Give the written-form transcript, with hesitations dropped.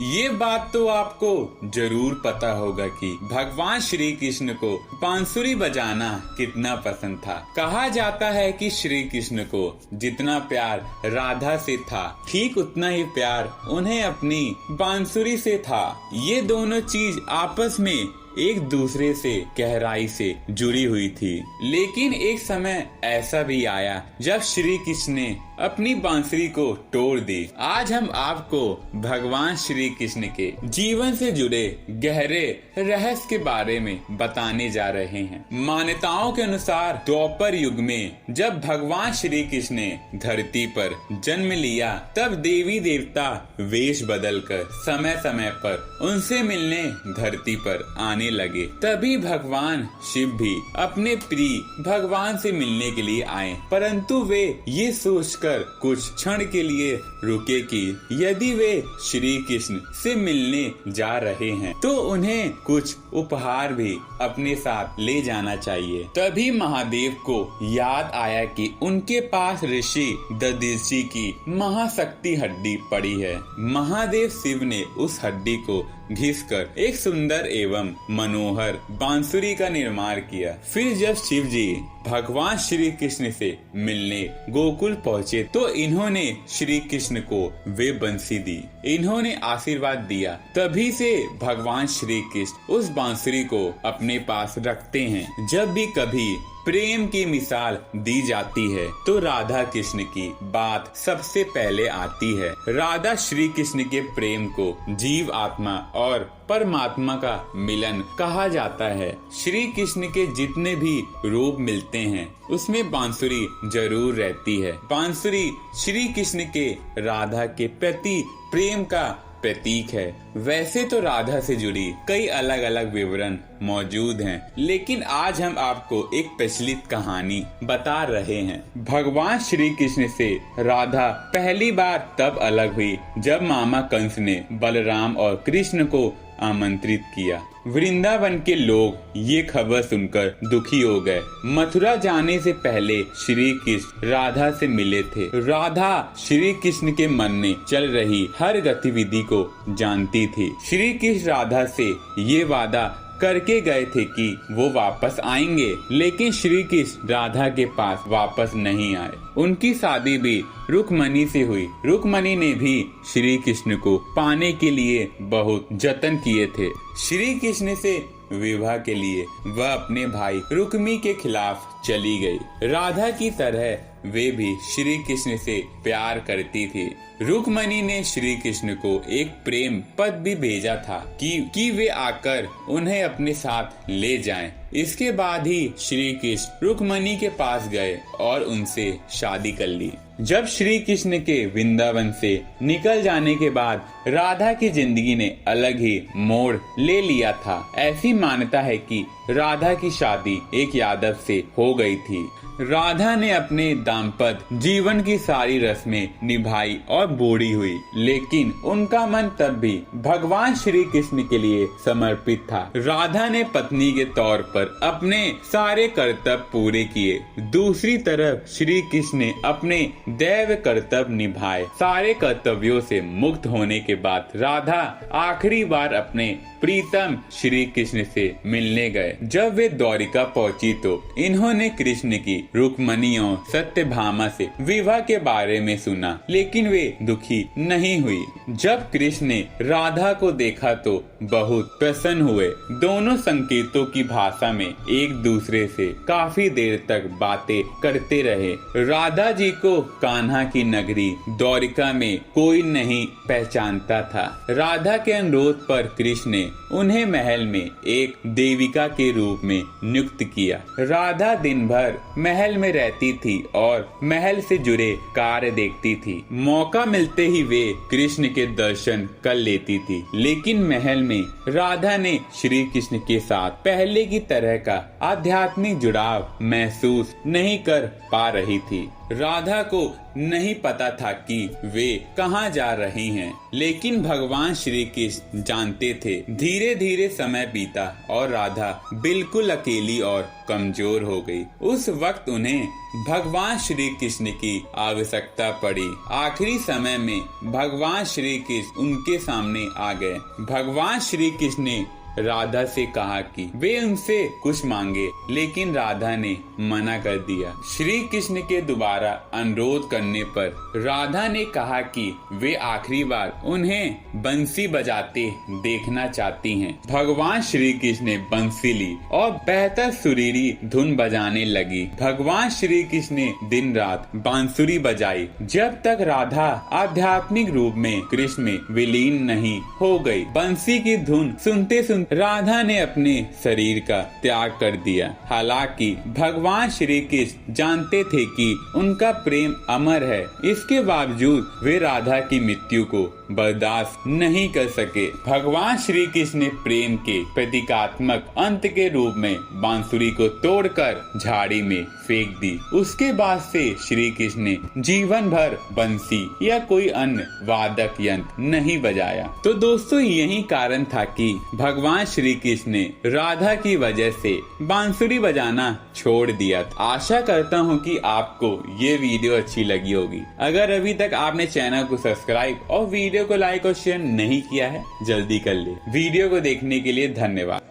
ये बात तो आपको जरूर पता होगा कि भगवान श्री कृष्ण को बांसुरी बजाना कितना पसंद था। कहा जाता है कि श्री कृष्ण को जितना प्यार राधा से था, ठीक उतना ही प्यार उन्हें अपनी बांसुरी से था। ये दोनों चीज आपस में एक दूसरे से गहराई से जुड़ी हुई थी। लेकिन एक समय ऐसा भी आया जब श्री कृष्ण ने अपनी बांसुरी को तोड़ दी। आज हम आपको भगवान श्री कृष्ण के जीवन से जुड़े गहरे रहस्य के बारे में बताने जा रहे हैं। मान्यताओं के अनुसार द्वापर युग में जब भगवान श्री कृष्ण ने धरती पर जन्म लिया, तब देवी देवता वेश बदलकर समय समय पर उनसे मिलने धरती पर आने लगे। तभी भगवान शिव भी अपने प्रिय भगवान से मिलने के लिए आए, परंतु वे ये सोचकर कुछ क्षण के लिए रुके कि यदि वे श्री कृष्ण से मिलने जा रहे हैं तो उन्हें कुछ उपहार भी अपने साथ ले जाना चाहिए। तभी महादेव को याद आया कि उनके पास ऋषि दधीचि की महाशक्ति हड्डी पड़ी है। महादेव शिव ने उस हड्डी को घिसकर एक सुंदर एवं मनोहर बांसुरी का निर्माण किया। फिर जब शिव जी भगवान श्री कृष्ण से मिलने गोकुल पहुँचे तो इन्होंने श्री कृष्ण को वे बंसी दी। इन्होंने आशीर्वाद दिया। तभी से भगवान श्री कृष्ण उस बांसुरी को अपने पास रखते हैं। जब भी कभी प्रेम की मिसाल दी जाती है तो राधा कृष्ण की बात सबसे पहले आती है। राधा श्री कृष्ण के प्रेम को जीव आत्मा और परमात्मा का मिलन कहा जाता है। श्री कृष्ण के जितने भी रूप मिलते हैं उसमें बांसुरी जरूर रहती है। बांसुरी श्री कृष्ण के राधा के प्रति प्रेम का प्रतीक है। वैसे तो राधा से जुड़ी कई अलग अलग विवरण मौजूद हैं, लेकिन आज हम आपको एक प्रचलित कहानी बता रहे हैं। भगवान श्री कृष्ण से राधा पहली बार तब अलग हुई जब मामा कंस ने बलराम और कृष्ण को आमंत्रित किया। वृंदावन के लोग ये खबर सुनकर दुखी हो गए। मथुरा जाने से पहले श्री कृष्ण राधा से मिले थे। राधा श्री कृष्ण के मन में चल रही हर गतिविधि को जानती थी। श्री कृष्ण राधा से ये वादा करके गए थे कि वो वापस आएंगे, लेकिन श्री कृष्ण राधा के पास वापस नहीं आए। उनकी शादी भी रुक्मणी से हुई। रुक्मणी ने भी श्री कृष्ण को पाने के लिए बहुत जतन किए थे। श्री कृष्ण से विवाह के लिए वह अपने भाई रुक्मी के खिलाफ चली गई। राधा की तरह वे भी श्री कृष्ण से प्यार करती थी। रुक्मणी ने श्री कृष्ण को एक प्रेम पत्र भी भेजा था कि वे आकर उन्हें अपने साथ ले जाएं। इसके बाद ही श्री कृष्ण रुक्मणी के पास गए और उनसे शादी कर ली। जब श्री कृष्ण के वृंदावन से निकल जाने के बाद राधा की जिंदगी ने अलग ही मोड़ ले लिया था। ऐसी मान्यता है कि राधा की शादी एक यादव से हो गई थी। राधा ने अपने दाम्पत्य जीवन की सारी रस्में निभाई और बूढ़ी हुई, लेकिन उनका मन तब भी भगवान श्री कृष्ण के लिए समर्पित था। राधा ने पत्नी के तौर पर अपने सारे कर्तव्य पूरे किए। दूसरी तरफ श्री कृष्ण ने अपने दैव कर्तव्य निभाए। सारे कर्तव्यों से मुक्त होने के बाद राधा आखिरी बार अपने प्रीतम श्री कृष्ण से मिलने गए। जब वे द्वारिका पहुंची तो इन्होंने कृष्ण की रुक्मणी और सत्यभामा से विवाह के बारे में सुना, लेकिन वे दुखी नहीं हुई। जब कृष्ण ने राधा को देखा तो बहुत प्रसन्न हुए। दोनों संकेतों की भाषा में एक दूसरे से काफी देर तक बातें करते रहे। राधा जी को कान्हा की नगरी द्वारिका में कोई नहीं पहचानता था। राधा के अनुरोध पर कृष्ण ने उन्हें महल में एक देविका के रूप में नियुक्त किया। राधा दिन भर महल में रहती थी और महल से जुड़े कार्य देखती थी। मौका मिलते ही वे कृष्ण के दर्शन कर लेती थी, लेकिन महल में राधा ने श्री कृष्ण के साथ पहले की तरह का आध्यात्मिक जुड़ाव महसूस नहीं कर पा रही थी। राधा को नहीं पता था कि वे कहाँ जा रही हैं, लेकिन भगवान श्री कृष्ण जानते थे। धीरे धीरे समय बीता और राधा बिल्कुल अकेली और कमजोर हो गई। उस वक्त उन्हें भगवान श्री कृष्ण की आवश्यकता पड़ी। आखिरी समय में भगवान श्री कृष्ण उनके सामने आ गए। भगवान श्री कृष्ण ने राधा से कहा कि वे उनसे कुछ मांगे, लेकिन राधा ने मना कर दिया। श्री कृष्ण के दोबारा अनुरोध करने पर राधा ने कहा कि वे आखिरी बार उन्हें बंसी बजाते देखना चाहती हैं। भगवान श्री कृष्ण ने बंसी ली और बेहतर सुरीली धुन बजाने लगी। भगवान श्री कृष्ण ने दिन रात बांसुरी बजाई जब तक राधा आध्यात्मिक रूप में कृष्ण में विलीन नहीं हो गई। बंसी की धुन सुनते सुनते राधा ने अपने शरीर का त्याग कर दिया। हालांकि भगवान श्री कृष्ण जानते थे कि उनका प्रेम अमर है, इसके बावजूद वे राधा की मृत्यु को बर्दाश्त नहीं कर सके। भगवान श्री कृष्ण ने प्रेम के प्रतीकात्मक अंत के रूप में बांसुरी को तोड़कर झाड़ी में फेंक दी। उसके बाद से श्री कृष्ण ने जीवन भर बंसी या कोई अन्य वादक यंत्र नहीं बजाया। तो दोस्तों यही कारण था कि भगवान श्री कृष्ण ने राधा की वजह से बांसुरी बजाना छोड़ दिया। आशा करता हूँ कि आपको ये वीडियो अच्छी लगी होगी। अगर अभी तक आपने चैनल को सब्सक्राइब और वीडियो को लाइक और शेयर नहीं किया है, जल्दी कर ले। वीडियो को देखने के लिए धन्यवाद।